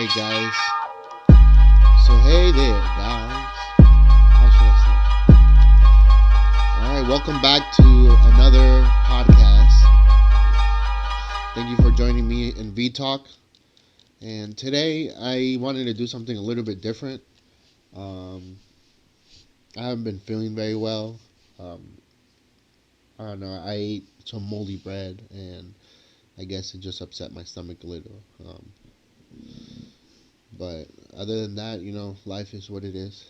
Alright, guys. So, hey there, guys. How should I say? Alright, welcome back to another podcast. Thank you for joining me in VTalk. And today, I wanted to do something a little bit different. I haven't been feeling very well. Um, I don't know. I ate some moldy bread, and I guess it just upset my stomach a little. But other than that, life is what it is.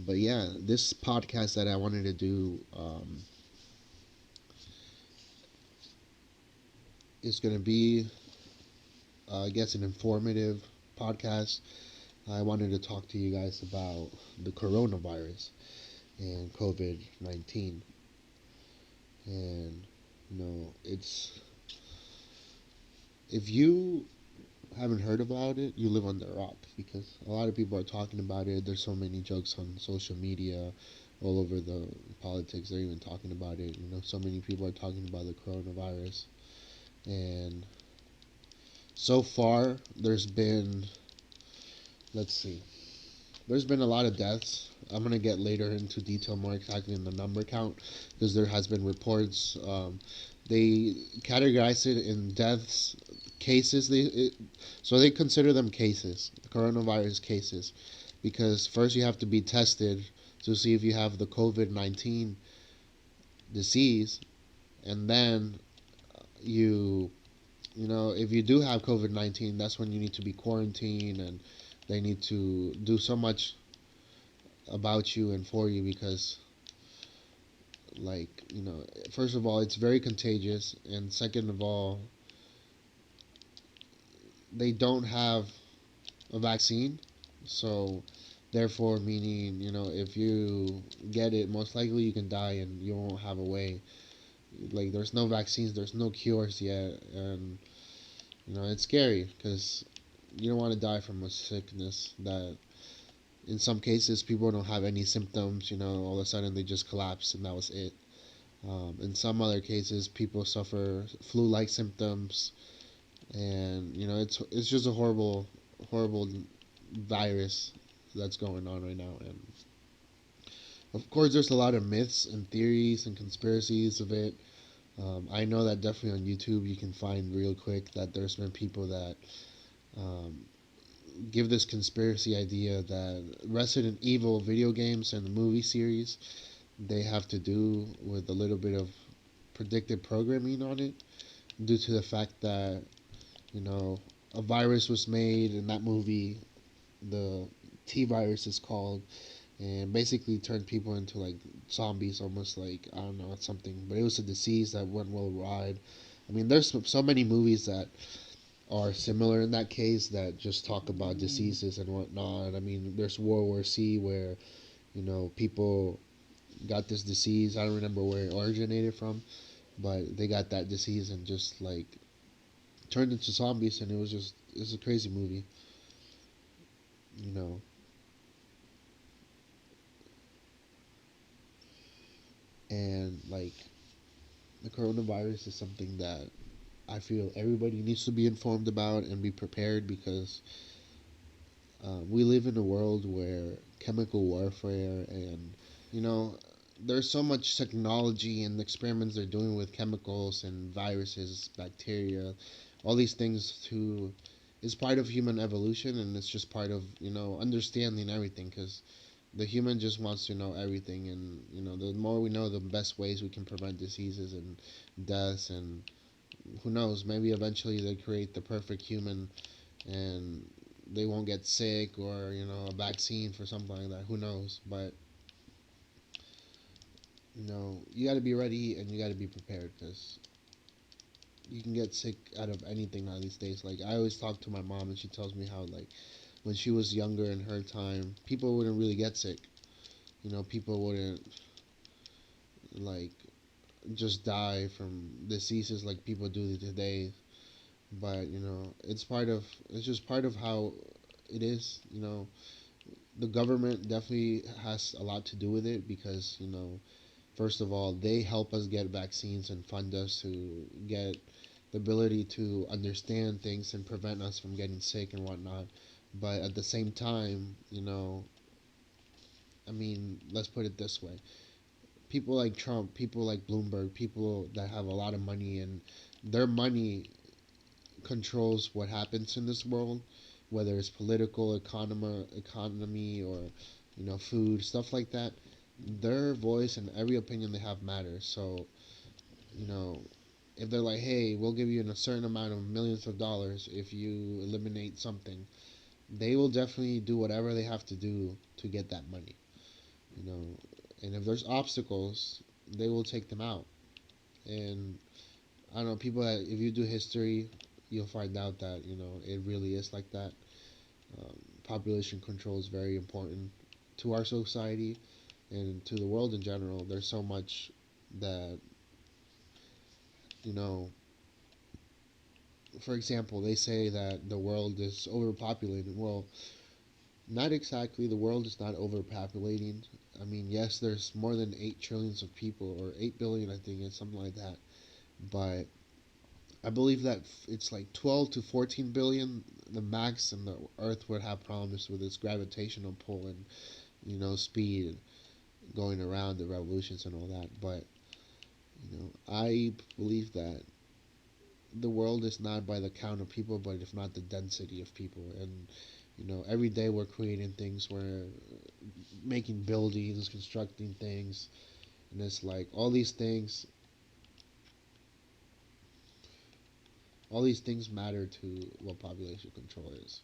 But yeah, this podcast that I wanted to do is going to be, I guess, an informative podcast. I wanted to talk to you guys about the coronavirus and COVID-19. And, it's, if you haven't heard about it, you live on the rock, because a lot of people are talking about it. There's so many jokes on social media, all over the politics. They're even talking about it. So many people are talking about the coronavirus, and so far let's see, there's been a lot of deaths. I'm gonna get later into detail more exactly in the number count, because there has been reports. They categorize it in deaths, cases. So they consider them cases, coronavirus cases, because first you have to be tested to see if you have the COVID-19 disease, and then if you do have COVID-19, that's when you need to be quarantined, and they need to do so much about you and for you, because, first of all, it's very contagious, and second of all, they don't have a vaccine. So therefore, meaning, if you get it, most likely you can die and you won't have a way. Like, there's no vaccines, there's no cures yet, and it's scary, because you don't want to die from a sickness that, in some cases, people don't have any symptoms. All of a sudden they just collapse and that was it. In some other cases, people suffer flu-like symptoms, and it's just a horrible virus that's going on right now. And of course, there's a lot of myths and theories and conspiracies of it. I know that definitely on YouTube you can find real quick that there's been people that um, give this conspiracy idea that Resident Evil video games and the movie series, they have to do with a little bit of predictive programming on it, due to the fact that a virus was made in that movie. The T virus is called, and basically turned people into like zombies, almost, like, I don't know, it's something, but it was a disease that went worldwide. I mean, there's so many movies that are similar in that case, that just talk about diseases and whatnot. I mean, there's World War C, where people got this disease. I don't remember where it originated from, but they got that disease and just like turned into zombies, and it's a crazy movie. you know and like, the coronavirus is something that I feel everybody needs to be informed about and be prepared, because we live in a world where chemical warfare, and you know there's so much technology and experiments they're doing with chemicals and viruses, bacteria, all these things to is part of human evolution, and it's just part of understanding everything, because the human just wants to know everything, and the more we know, the best ways we can prevent diseases and deaths. And who knows, maybe eventually they create the perfect human, and they won't get sick, or a vaccine for something like that. Who knows? But you got to be ready, and you got to be prepared, because you can get sick out of anything now these days. Like, I always talk to my mom, and she tells me how, like, when she was younger in her time, people wouldn't really get sick. People wouldn't, like, just die from diseases like people do today. But it's just part of how it is. The government definitely has a lot to do with it, because first of all, they help us get vaccines and fund us to get the ability to understand things and prevent us from getting sick and whatnot. But at the same time, I mean, let's put it this way: people like Trump, people like Bloomberg, people that have a lot of money, and their money controls what happens in this world, whether it's political, economy, or food, stuff like that. Their voice and every opinion they have matters. So, you know, if they're like, "Hey, we'll give you a certain amount of millions of dollars if you eliminate something," they will definitely do whatever they have to do to get that money. You know, and if there's obstacles, they will take them out. And I don't know, people that if you do history, you'll find out that it really is like that. Population control is very important to our society and to the world in general. There's so much that you know. For example, they say that the world is overpopulated. Well, not exactly. The world is not overpopulating. I mean, yes, there's more than 8 trillions of people, or 8 billion, I think, it's something like that. But I believe that it's like 12 to 14 billion, the max, and the Earth would have problems with its gravitational pull and speed going around the revolutions and all that. But I believe that the world is not by the count of people, but if not the density of people. And every day we're creating things, we're making buildings, constructing things, and it's like all these things matter to what population control is.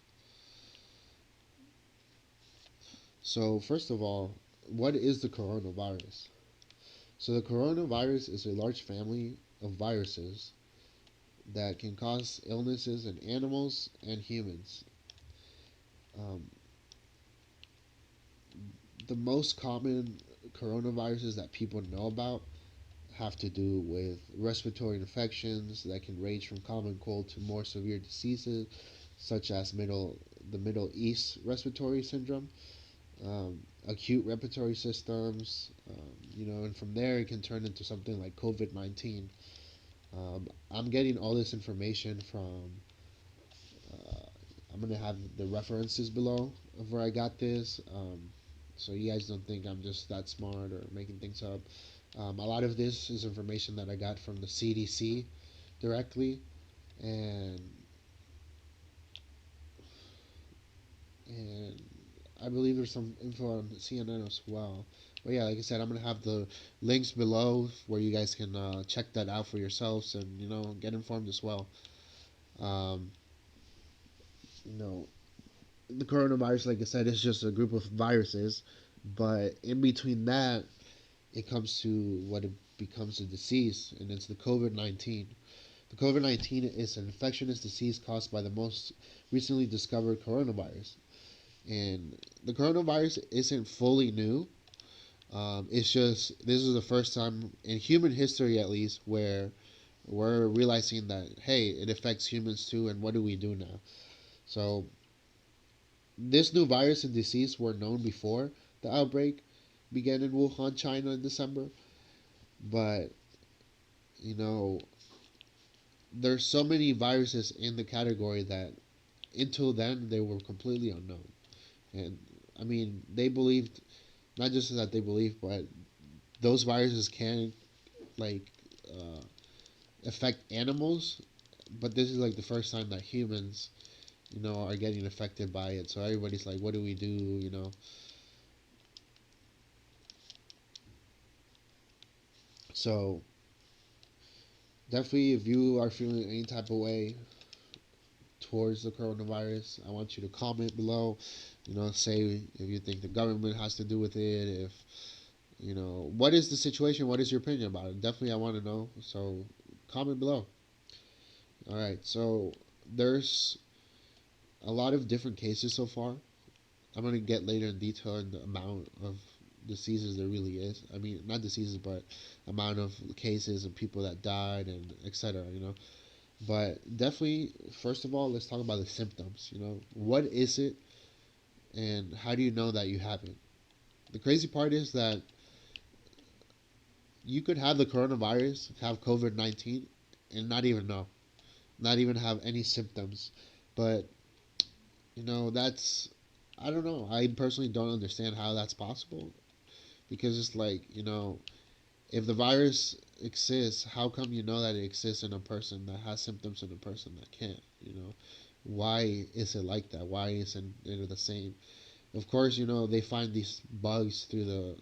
So first of all, what is the coronavirus? So the coronavirus is a large family of viruses that can cause illnesses in animals and humans. Um, the most common coronaviruses that people know about have to do with respiratory infections that can range from common cold to more severe diseases, such as the Middle East respiratory syndrome, acute respiratory systems, and from there it can turn into something like COVID-19. I'm getting all this information from. Uh, I'm gonna have the references below of where I got this, so you guys don't think I'm just that smart or making things up. A lot of this is information that I got from the CDC directly, and and I believe there's some info on CNN as well. But yeah, like I said, I'm gonna have the links below where you guys can check that out for yourselves and get informed as well. Um, you know, the coronavirus, like I said, is just a group of viruses, but in between that, it comes to what it becomes a disease, and it's the COVID-19. The COVID-19 is an infectious disease caused by the most recently discovered coronavirus. And the coronavirus isn't fully new. It's just this is the first time in human history, at least, where we're realizing that hey, it affects humans too, and what do we do now? So this new virus and disease were known before the outbreak began in Wuhan, China, in December. But you know, there's so many viruses in the category that until then they were completely unknown. And I mean, they believed not just that they believed, but those viruses can like uh, affect animals. But this is like the first time that humans, are getting affected by it. So everybody's like, "What do we do?" So definitely, if you are feeling any type of way towards the coronavirus, I want you to comment below. Say if you think the government has to do with it. If what is the situation? What is your opinion about it? Definitely, I want to know. So comment below. All right. So there's a lot of different cases so far. I'm gonna get later in detail in the amount of diseases there really is. I mean, not diseases, but amount of cases and people that died and etc. But definitely, first of all, let's talk about the symptoms. What is it, and how do you know that you have it? The crazy part is that you could have the coronavirus, have COVID-19, and not even know. not even have any symptoms. But that's, I don't know. I personally don't understand how that's possible, because it's like, if the virus exists, how come you know that it exists in a person that has symptoms and a person that can't? Why is it like that? Why isn't it the same? Of course, they find these bugs through the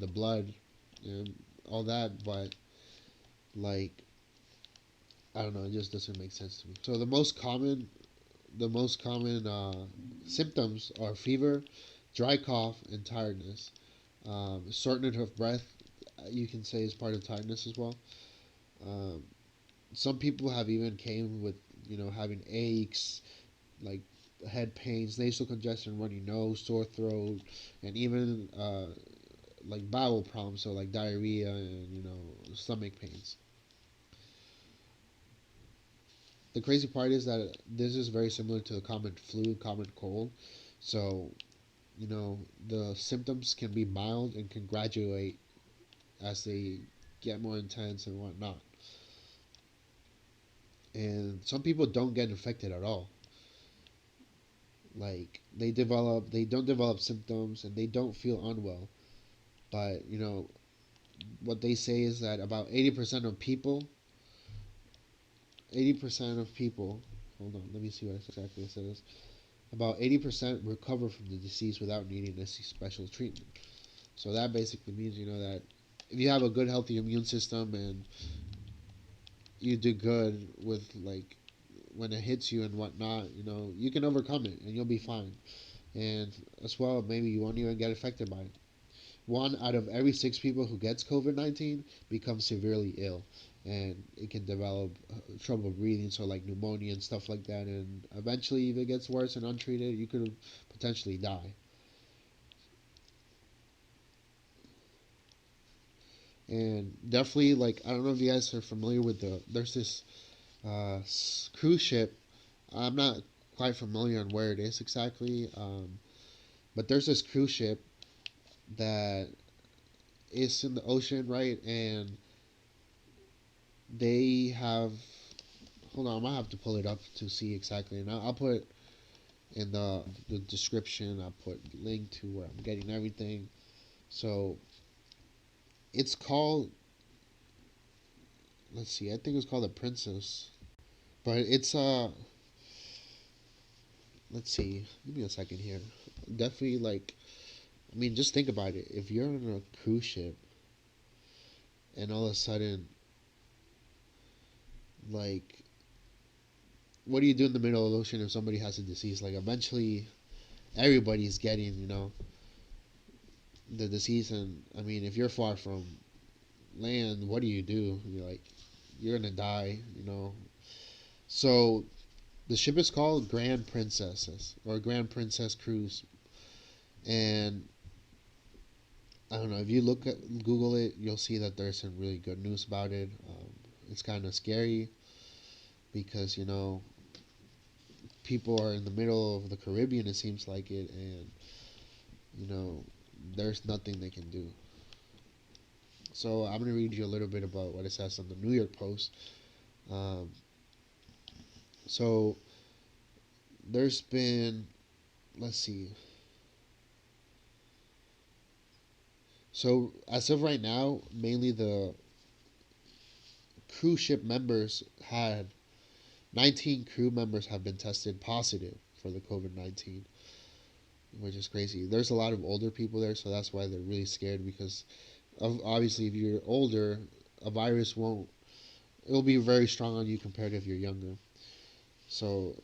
blood and all that, but like, I don't know, it just doesn't make sense to me. So the most common symptoms are fever, dry cough, and tiredness. Shortness of breath, you can say, is part of tiredness as well. Um, some people have even came with having aches, like head pains, nasal congestion, runny nose, sore throat, and even like bowel problems, so like diarrhea and stomach pains. The crazy part is that this is very similar to the common flu, common cold. So the symptoms can be mild and can graduate as they get more intense and whatnot. And some people don't get infected at all. Like they don't develop symptoms and they don't feel unwell. But what they say is that about 80% of people, 80% of people, hold on, let me see what exactly it says. About 80% recover from the disease without needing any special treatment. So that basically means that if you have a good, healthy immune system and you do good with, like, when it hits you and whatnot, you can overcome it and you'll be fine. And as well, maybe you won't even get affected by it. One out of every six people who gets COVID-19 becomes severely ill, and it can develop trouble breathing, so like pneumonia and stuff like that. And eventually, if it gets worse and untreated, you could potentially die. And definitely, like, I don't know if you guys are familiar with there's this cruise ship. I'm not quite familiar on where it is exactly, but there's this cruise ship that is in the ocean, right? And they have. Hold on, I might have to pull it up to see exactly, and I'll put in the description. I'll put link to where I'm getting everything. So it's called. Let's see. I think it's called the Princess, but it's Let's see. Give me a second here. Definitely, like, I mean, just think about it. If you're on a cruise ship and all of a sudden, like, what do you do in the middle of the ocean if somebody has a disease? Like, eventually, everybody's getting, the disease. And I mean, if you're far from land, what do? You're like, you're gonna die, So the ship is called Grand Princesses or Grand Princess Cruise, and I don't know, if you look at Google it, you'll see that there's some really good news about it. It's kind of scary because people are in the middle of the Caribbean. It seems like it, and you know there's nothing they can do. So I'm gonna read you a little bit about what it says on the New York Post. Um, so there's been, let's see. So as of right now, mainly the cruise ship members had 19 crew members have been tested positive for the COVID-19, which is crazy. There's a lot of older people there, so that's why they're really scared because obviously if you're older, a virus won't. It'll be very strong on you compared to if you're younger. So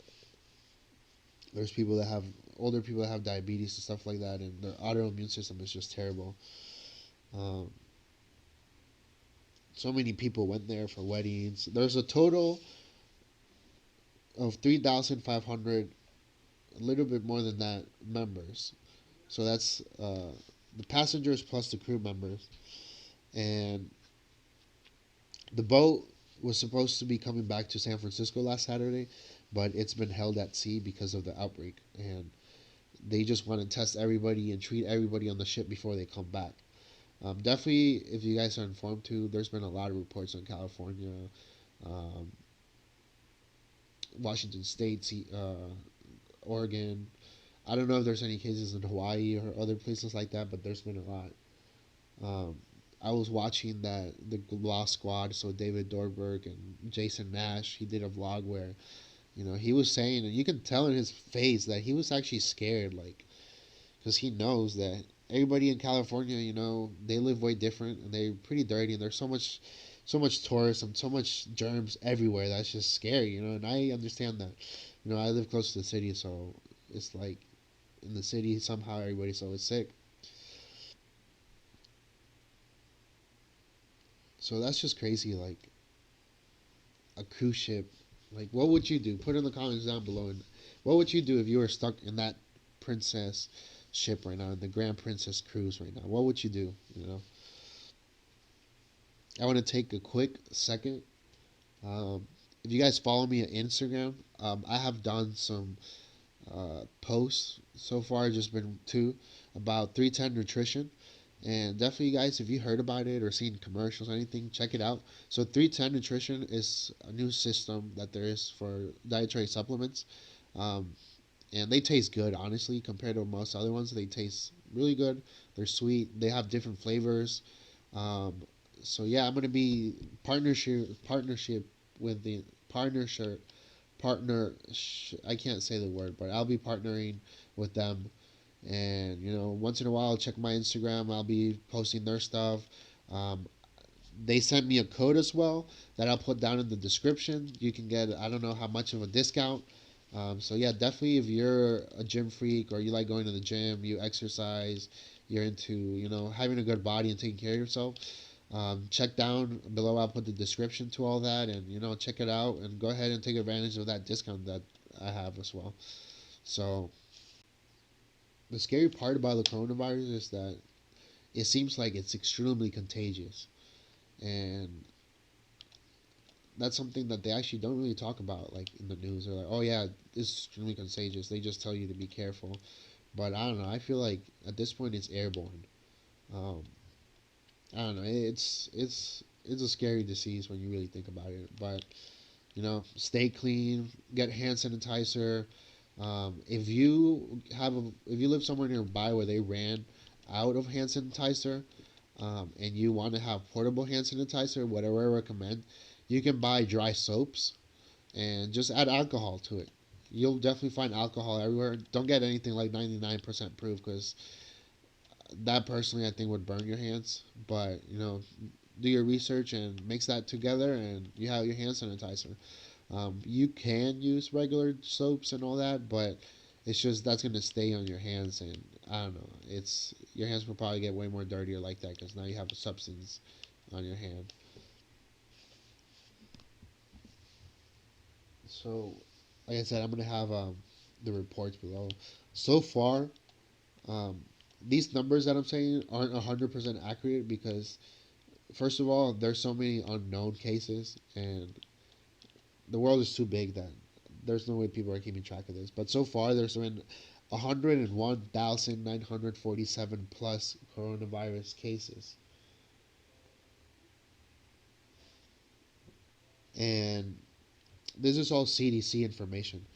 there's people that have older people that have diabetes and stuff like that, and their autoimmune system is just terrible. Um, so many people went there for weddings. There's a total of 3,500, a little bit more than that, members. So that's the passengers plus the crew members. And the boat was supposed to be coming back to San Francisco last Saturday, but it's been held at sea because of the outbreak. And they just want to test everybody and treat everybody on the ship before they come back. Definitely, if you guys are informed too, there's been a lot of reports on California, um, Washington State, Oregon. I don't know if there's any cases in Hawaii or other places like that, but there's been a lot. Um, I was watching that the Lost Squad, so David Dorberg and Jason Nash. He did a vlog where he was saying, and you can tell in his face that he was actually scared, like because he knows that everybody in California, they live way different and they're pretty dirty, and there's so much tourists and so much germs everywhere that's just scary, and I understand that. I live close to the city, so it's like in the city somehow everybody's always sick. So that's just crazy. Like a cruise ship. Like, what would you do? Put in the comments down below. And what would you do if you were stuck in that princess ship right now, in the Grand Princess cruise right now? What would you do? I want to take a quick second. Um, if you guys follow me on Instagram, I have done some posts so far. Just been two about 310 nutrition. And definitely, guys, if you heard about it or seen commercials or anything, check it out. So, 310 Nutrition is a new system that there is for dietary supplements. Um, and they taste good, honestly, compared to most other ones. They taste really good. They're sweet. They have different flavors. Um, so, yeah, I'm going to be partnership with the partnership partner. I can't say the word, but I'll be partnering with them, and once in a while I'll check my Instagram. I'll be posting their stuff. um, they sent me a code as well that I'll put down in the description. You can get, I don't know how much of a discount. So yeah, definitely if you're a gym freak or you like going to the gym, you exercise, you're into having a good body and taking care of yourself, check down below. I'll put the description to all that, and check it out and go ahead and take advantage of that discount that I have as well. So the scary part about the coronavirus is that it seems like it's extremely contagious, and that's something that they actually don't really talk about, like in the news. They're like, "Oh yeah, it's extremely contagious." They just tell you to be careful, but I don't know. I feel like at this point it's airborne. Um, I don't know. It's a scary disease when you really think about it. But stay clean, get hand sanitizer. If you live somewhere nearby where they ran out of hand sanitizer, and you want to have portable hand sanitizer, whatever I recommend, you can buy dry soaps and just add alcohol to it. You'll definitely find alcohol everywhere. Don't get anything like 99% proof, because that personally I think would burn your hands. But do your research and mix that together, and you have your hand sanitizer. You can use regular soaps and all that, but it's just that's gonna stay on your hands, and I don't know. It's your hands will probably get way more dirtier like that, because now you have a substance on your hand. So, like I said, I'm gonna have the reports below. So far, um, these numbers that I'm saying aren't 100% accurate, because first of all, there's so many unknown cases, and the world is too big that there's no way people are keeping track of this. But so far, there's been 101,947 plus coronavirus cases, and this is all CDC information.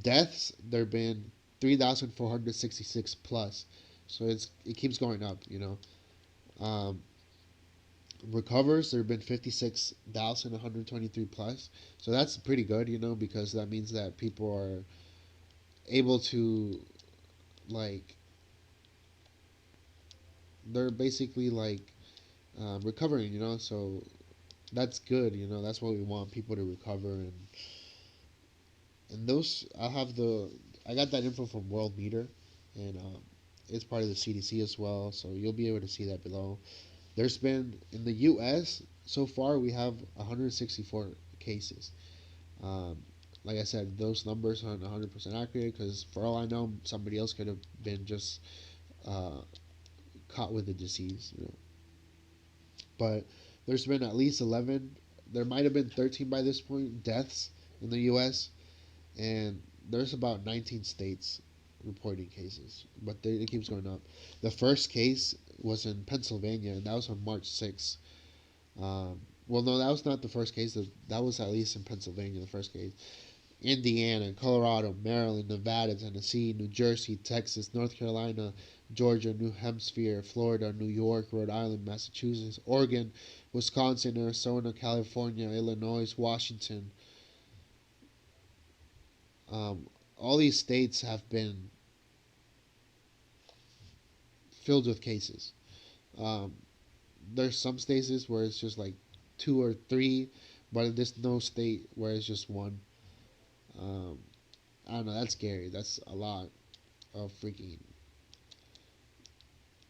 Deaths, there have been 3,466 plus, so it keeps going up. Recovers, there have been 56,123 plus, so that's pretty good. Because that means that people are able to, like, they're basically like recovering. So that's good. That's what we want, people to recover. And those, I got that info from World Meter, and it's part of the CDC as well, so you'll be able to see that below. There's been, in the US so far, we have 164 cases. Um, like I said, those numbers aren't 100% accurate, because for all I know, somebody else could have been just uh, caught with the disease. But there's been at least 11. There might have been 13 by this point deaths in the U.S., and there's about 19 states reporting cases, but it keeps going up. The first case was in Pennsylvania, and that was on March 6th. Well, no, that was not the first case. That was at least in Pennsylvania, the first case. Indiana, Colorado, Maryland, Nevada, Tennessee, New Jersey, Texas, North Carolina, Georgia, New Hampshire, Florida, New York, Rhode Island, Massachusetts, Oregon, Wisconsin, Arizona, California, Illinois, Washington. Um, all these states have been filled with cases. Um, there's some states where it's just like two or three, but there's no state where it's just one. Um, I don't know. That's scary. That's a lot of freaking.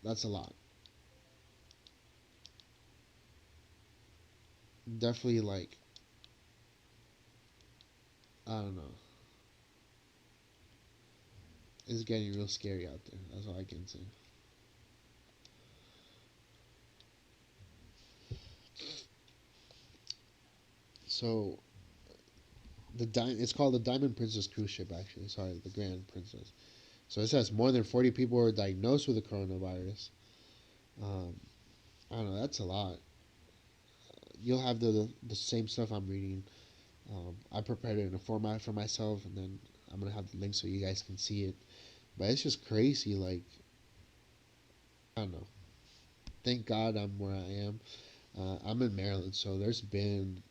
That's a lot. Definitely like I don't know. It's getting real scary out there. That's all I can say. So it's called the Diamond Princess cruise ship. Actually, sorry, the Grand Princess. So it says more than 40 people were diagnosed with the coronavirus. Um, I don't know. That's a lot. You'll have the same stuff I'm reading. I prepared it in a format for myself, and then I'm gonna have the link so you guys can see it. But it's just crazy. Like I don't know. Thank God I'm where I am. I'm in Maryland, so there's been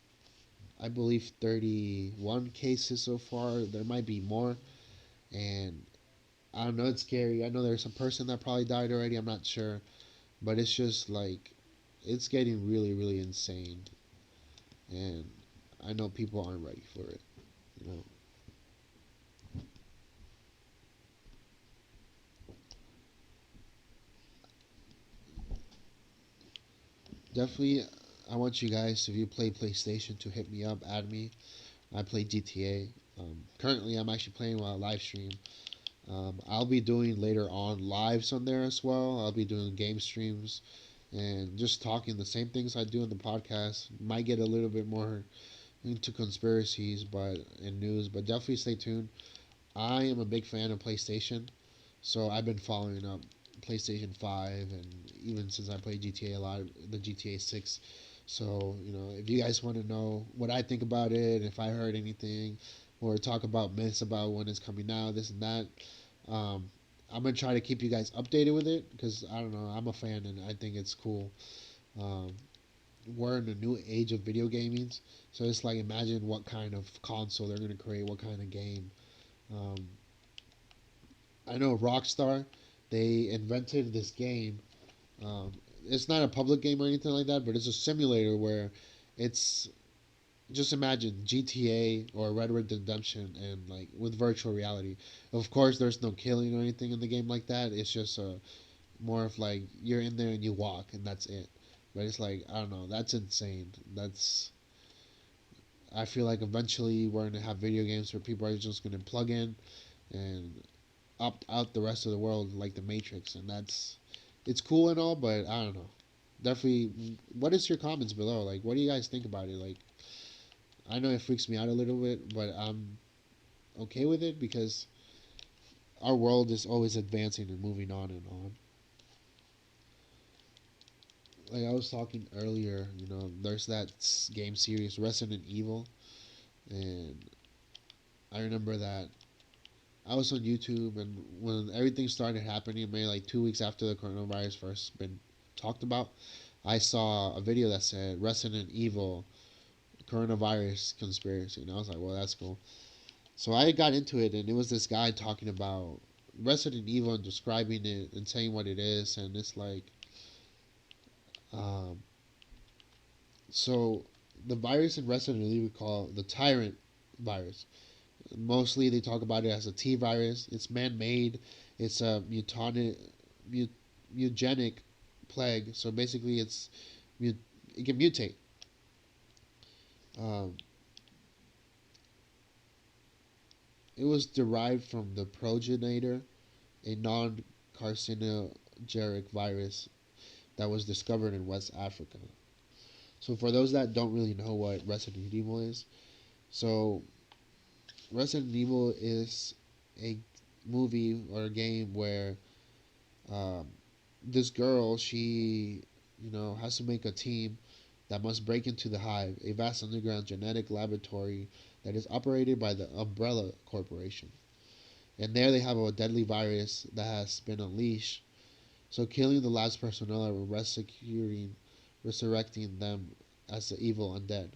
I believe 31 cases so far. There might be more, and I don't know. It's scary. I know there's a person that probably died already. I'm not sure, but it's just like it's getting really, really insane, and I know people aren't ready for it. You know, definitely. I want you guys, if you play PlayStation, to hit me up, add me. I play GTA. Currently, I'm actually playing while I live stream. I'll be doing later on lives on there as well. I'll be doing game streams and just talking the same things I do in the podcast. Might get a little bit more into conspiracies, but and news, but definitely stay tuned. I am a big fan of PlayStation, so I've been following up PlayStation 5 and even since I played GTA a lot, the GTA 6. So, if you guys want to know what I think about it, if I heard anything, or talk about myths about when it's coming out, this and that, um, I'm going to try to keep you guys updated with it because I don't know, I'm a fan and I think it's cool. Um, we're in a new age of video gaming, so it's like imagine what kind of console they're going to create, what kind of game. Um, I know Rockstar, they invented this game. Um, it's not a public game or anything like that, but it's a simulator where it's just imagine GTA or Red Dead Redemption and like with virtual reality. Of course, there's no killing or anything in the game like that. It's just more of like you're in there and you walk and that's it. But it's like I don't know. That's insane. I feel like eventually we're gonna have video games where people are just gonna plug in and opt out the rest of the world like the Matrix, and it's cool and all, but I don't know. Definitely, what is your comments below? Like, what do you guys think about it? Like, I know it freaks me out a little bit, but I'm okay with it because our world is always advancing and moving on and on. Like I was talking earlier, there's that game series Resident Evil, and I remember that I was on YouTube, and when everything started happening, maybe like 2 weeks after the coronavirus first been talked about, I saw a video that said Resident Evil coronavirus conspiracy, and I was like, well, that's cool. So I got into it, and it was this guy talking about Resident Evil and describing it and saying what it is, and it's like, um, so the virus in Resident Evil we call the Tyrant Virus. Mostly they talk about it as a T virus. It's man-made. It's a mutagenic plague. So basically, it can mutate. Um, it was derived from the progenitor, a non-carcinogenic virus that was discovered in West Africa. So for those that don't really know what Resident Evil is, so Resident Evil is a movie or a game where um, this girl, she, has to make a team that must break into the Hive, a vast underground genetic laboratory that is operated by the Umbrella Corporation. And there they have a deadly virus that has been unleashed. So killing the lab's personnel and resurrecting them as the evil undead.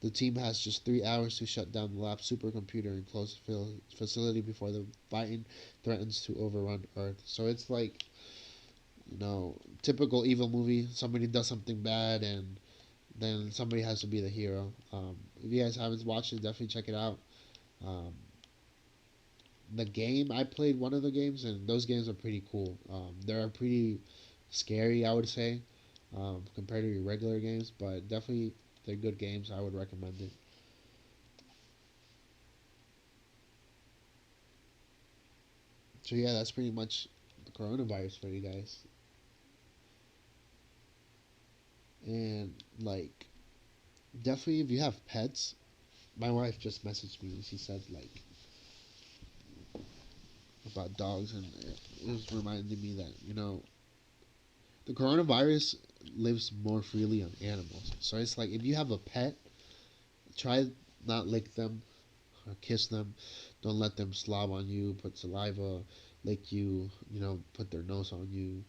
The team has just 3 hours to shut down the lab's supercomputer and close the facility before the Titan threatens to overrun Earth. So it's like, typical evil movie. Somebody does something bad, and then somebody has to be the hero. If you guys haven't watched it, definitely check it out. Um, the game, I played one of the games, and those games are pretty cool. They're pretty scary, I would say, compared to your regular games, but definitely they're good games. I would recommend it. So yeah, that's pretty much the coronavirus for you guys. And like, definitely, if you have pets, my wife just messaged me. She said like about dogs, and it was reminding me that the coronavirus lives more freely on animals. So it's like if you have a pet, try not lick them or kiss them. Don't let them slob on you, put saliva, lick you. Put their nose on you.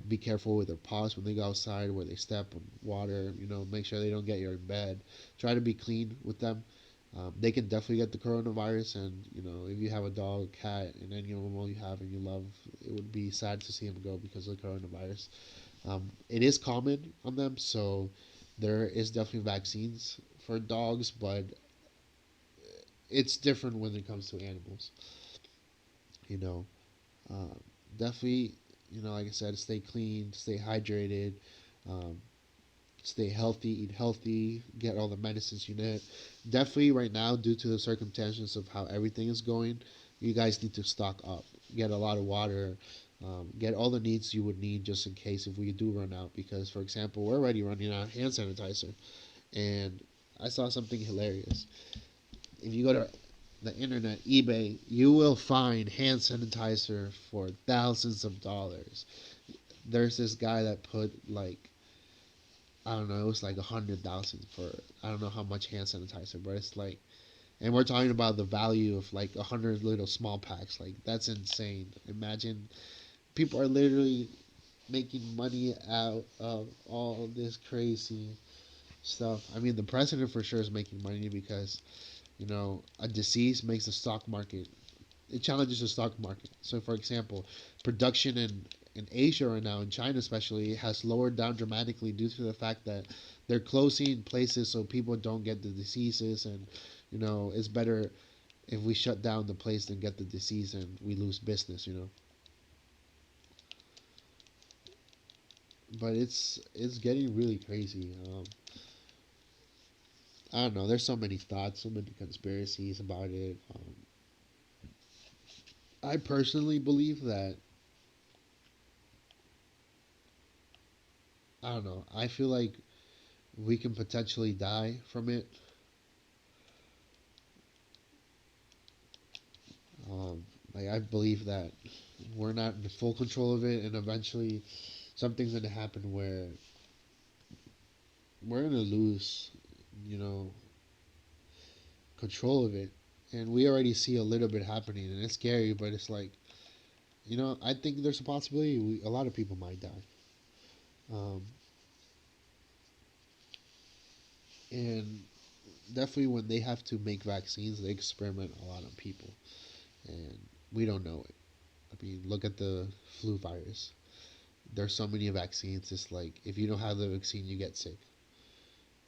Be careful with their paws when they go outside, where they step on water. Make sure they don't get you in bed. Try to be clean with them. They can definitely get the coronavirus, and if you have a dog, cat, and any animal you have and you love, it would be sad to see them go because of the coronavirus. It is common on them, so there is definitely vaccines for dogs, but it's different when it comes to animals. You know, uh, definitely, like I said, stay clean, stay hydrated, um, stay healthy, eat healthy, get all the medicines you need. Definitely, right now, due to the circumstances of how everything is going, you guys need to stock up. Get a lot of water. Get all the needs you would need just in case if we do run out. Because, for example, we're already running out of hand sanitizer. And I saw something hilarious. If you go to the internet, eBay, you will find hand sanitizer for thousands of dollars. There's this guy that put like, I don't know, it was like 100,000 for, I don't know how much hand sanitizer, but it's like, and we're talking about the value of like 100 little small packs. Like that's insane. Imagine people are literally making money out of all this crazy stuff. I mean, the president for sure is making money because a disease makes the stock market. It challenges the stock market. So, for example, production in Asia right now, in China especially, has lowered down dramatically due to the fact that they're closing places so people don't get the diseases, and it's better if we shut down the place than get the disease and we lose business. But it's getting really crazy. I don't know. There's so many thoughts, so many conspiracies about it. I personally believe that, I don't know. I feel like we can potentially die from it. Like I believe that we're not in full control of it, and eventually something's gonna happen where we're gonna lose, you know, control of it. And we already see a little bit happening, and it's scary. But it's like, I think there's a possibility a lot of people might die. Um, and definitely when they have to make vaccines, they experiment a lot on people, and we don't know it. I mean, look at the flu virus. There's so many vaccines. It's like if you don't have the vaccine, you get sick.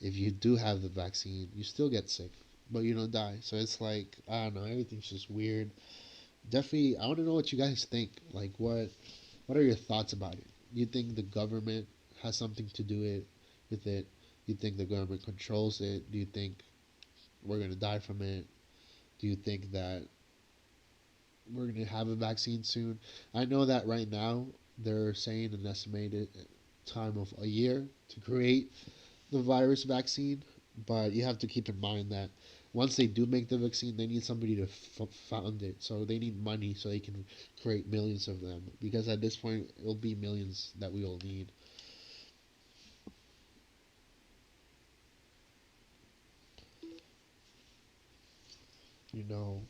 If you do have the vaccine, you still get sick, but you don't die. So it's like, I don't know. Everything's just weird. Definitely, I want to know what you guys think. Like, what are your thoughts about it? You think the government has something to do it with it? You think the government controls it? Do you think we're gonna die from it? Do you think that we're gonna have a vaccine soon? I know that right now they're saying an estimated time of a year to create the virus vaccine, but you have to keep in mind that once they do make the vaccine, they need somebody to found it. So they need money so they can create millions of them. Because at this point, it'll be millions that we will need. You know,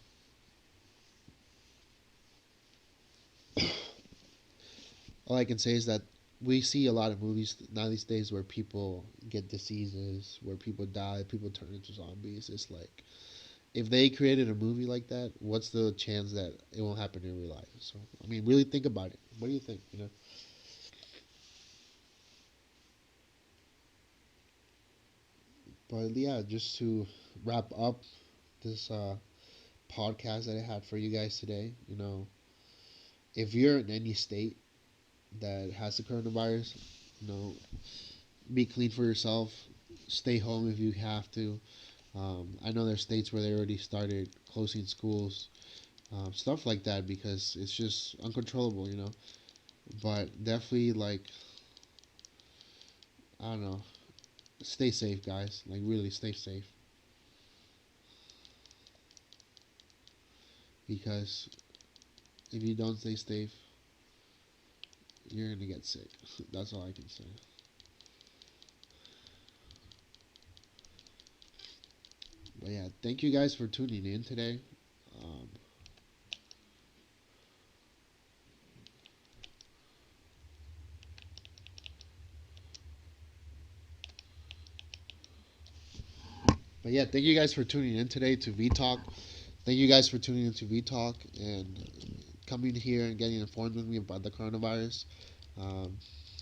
all I can say is that we see a lot of movies now these days where people get diseases, where people die, people turn into zombies. It's like if they created a movie like that, what's the chance that it won't happen in real life? So I mean, really think about it. What do you think? You know, but yeah, just to wrap up this podcast that I had for you guys today. You know, if you're in any state that has the coronavirus, you know, be clean for yourself. Stay home if you have to. I know there's states where they already started closing schools, stuff like that, because it's just uncontrollable, you know. But definitely, like, I don't know, stay safe, guys. Like, really stay safe. Because if you don't stay safe, you're going to get sick. That's all I can say. But yeah, thank you guys for tuning in today. Um, but yeah, thank you guys for tuning in today to VTalk. Thank you guys for tuning in to VTalk and coming here and getting informed with me about the coronavirus. Um,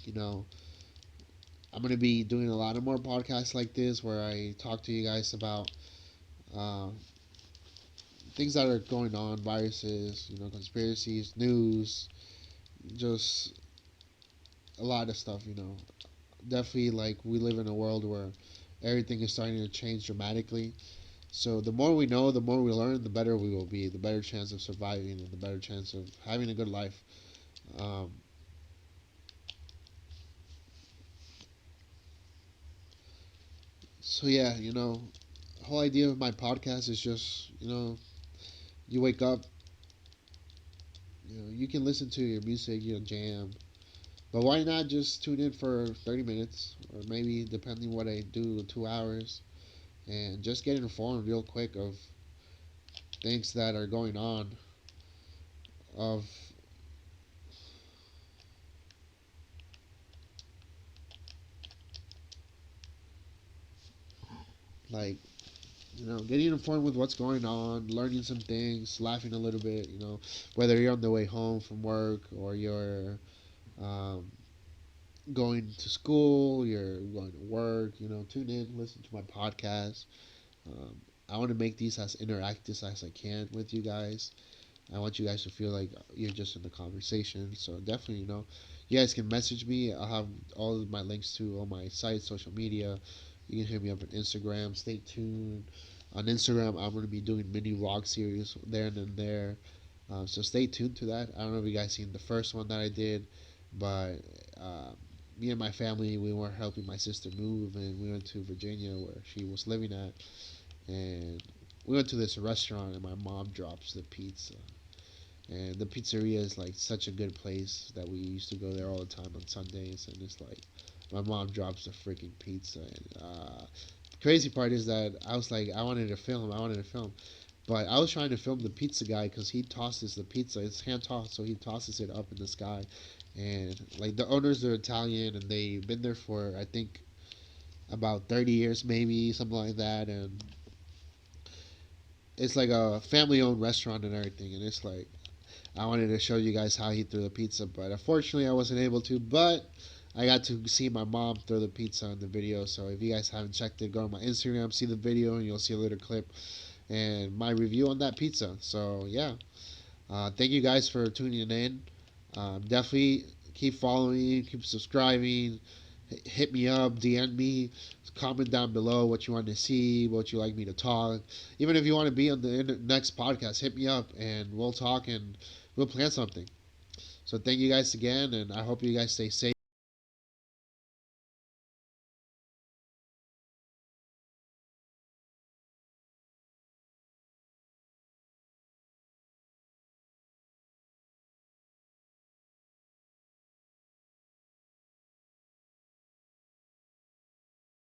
you know, I'm going to be doing a lot of more podcasts like this where I talk to you guys about uh, things that are going on, viruses, you know, conspiracies, news, just a lot of stuff, you know. Definitely, like, we live in a world where everything is starting to change dramatically. So the more we know, the more we learn, the better we will be, the better chance of surviving, and the better chance of having a good life. Um, so yeah, you know, the whole idea of my podcast is just, you know, you wake up, you know, you can listen to your music, you know, jam, but why not just tune in for 30 minutes or maybe depending what I do, 2 hours, and just get informed real quick of things that are going on, of like, you know, getting informed with what's going on, learning some things, laughing a little bit, you know, whether you're on the way home from work or you're um, going to school, you're going to work, you know, tune in, listen to my podcast. Um, I want to make these as interactive as I can with you guys. I want you guys to feel like you're just in the conversation. So definitely, you know, you guys can message me. I'll have all of my links to all my sites, social media. You can hit me up on Instagram. Stay tuned. On Instagram, I'm going to be doing mini vlog series there and then there. So stay tuned to that. I don't know if you guys seen the first one that I did, but uh, me and my family, we were helping my sister move, and we went to Virginia where she was living at, and we went to this restaurant, and my mom drops the pizza. And the pizzeria is like such a good place that we used to go there all the time on Sundays. And it's like my mom drops the freaking pizza. And the crazy part is that I was like, I wanted to film, but I was trying to film the pizza guy because he tosses the pizza. It's hand tossed, so he tosses it up in the sky. And like the owners are Italian, and they've been there for I think about 30 years, maybe something like that. And it's like a family-owned restaurant and everything. And it's like I wanted to show you guys how he threw the pizza, but unfortunately I wasn't able to. But I got to see my mom throw the pizza in the video. So if you guys haven't checked it, go on my Instagram, see the video, and you'll see a little clip and my review on that pizza. So yeah, thank you guys for tuning in. Definitely keep following, keep subscribing. Hit me up, DM me, comment down below what you want to see, what you like me to talk. Even if you want to be on the next podcast, hit me up and we'll talk and we'll plan something. So thank you guys again, and I hope you guys stay safe.